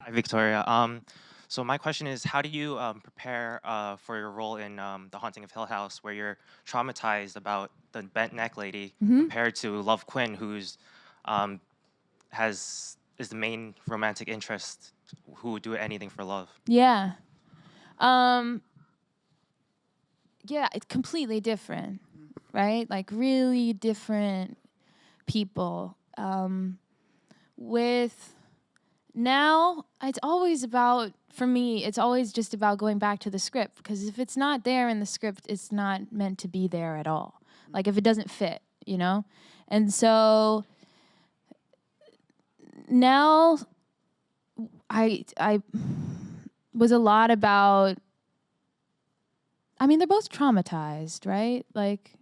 Hi, Victoria. So my question is, how do you prepare for your role in The Haunting of Hill House, where you're traumatized about the bent neck lady, Hmm. compared to Love Quinn, who's um, has is the main romantic interest, who would do anything for love? Yeah. Um, yeah, it's completely different, right? Like really different people. With now, it's always about, for me, it's always just about going back to the script, because if it's not there in the script, it's not meant to be there at all. Like if it doesn't fit, you know? And so now I was a lot about, I mean, they're both traumatized, right? Like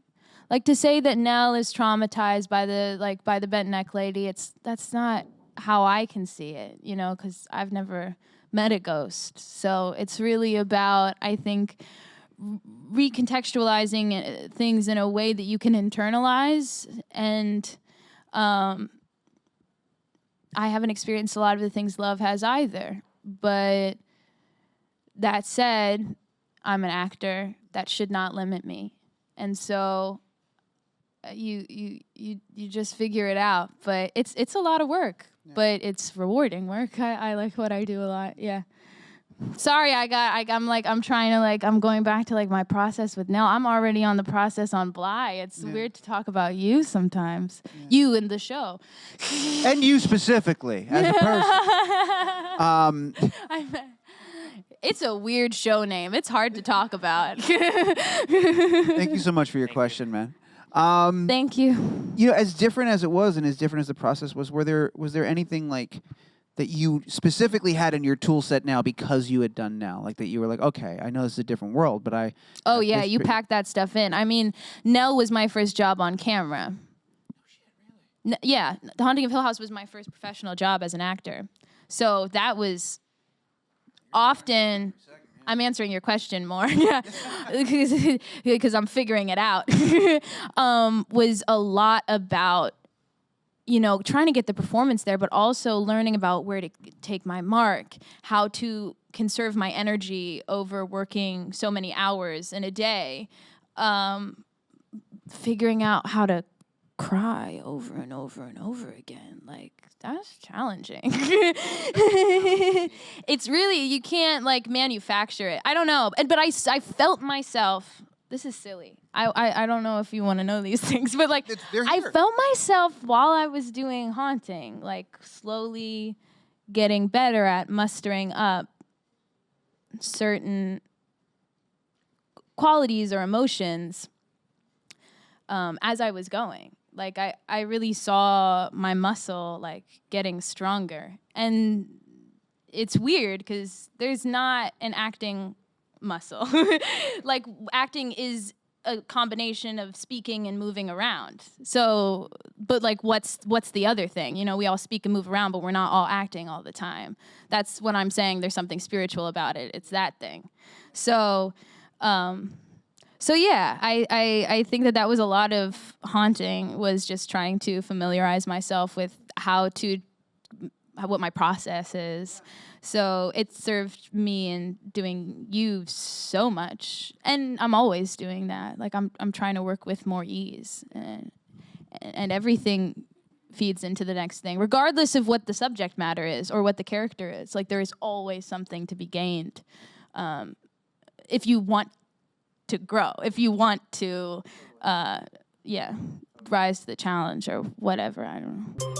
to say that Nell is traumatized by the bent neck lady, that's not how I can see it, you know, because I've never met a ghost. So it's really about, I think, recontextualizing things in a way that you can internalize. And I haven't experienced a lot of the things Love has either. But that said, I'm an actor. That should not limit me. And so you just figure it out. But it's a lot of work, but it's rewarding work. I like what I do a lot. Yeah. Sorry, I'm trying to I'm going back to my process with Nell. I'm already on the process on Bly. It's weird to talk about you sometimes. You in the show. And you specifically as a person. It's a weird show name. It's hard to talk about. Thank you so much for your question, man. Thank you. You know, as different as it was and as different as the process was there anything that you specifically had in your tool set now because you had done now? Like that you were like, okay, I know this is a different world, but I... Oh, yeah, you packed that stuff in. I mean, Nell was my first job on camera. Oh, shit, really? Yeah, The Haunting of Hill House was my first professional job as an actor. So that was often... I'm answering your question more, yeah, because I'm figuring it out. Was a lot about, you know, trying to get the performance there, but also learning about where to take my mark, how to conserve my energy over working so many hours in a day, figuring out how to cry over and over and over again. Like, that's challenging. It's really, you can't manufacture it. I don't know, but I felt myself. This is silly. I don't know if you want to know these things, but I felt myself while I was doing Haunting, slowly getting better at mustering up certain qualities or emotions as I was going. I really saw my muscle getting stronger. And it's weird because there's not an acting muscle. Acting is a combination of speaking and moving around. So, but what's the other thing? You know, we all speak and move around, but we're not all acting all the time. That's when I'm saying there's something spiritual about it. It's that thing. So, yeah, I think that was a lot of Haunting, was just trying to familiarize myself with what my process is. So it served me in doing you so much, and I'm always doing that. I'm trying to work with more ease, and everything feeds into the next thing, regardless of what the subject matter is or what the character is. There is always something to be gained if you want to grow, if you want to, rise to the challenge or whatever. I don't know.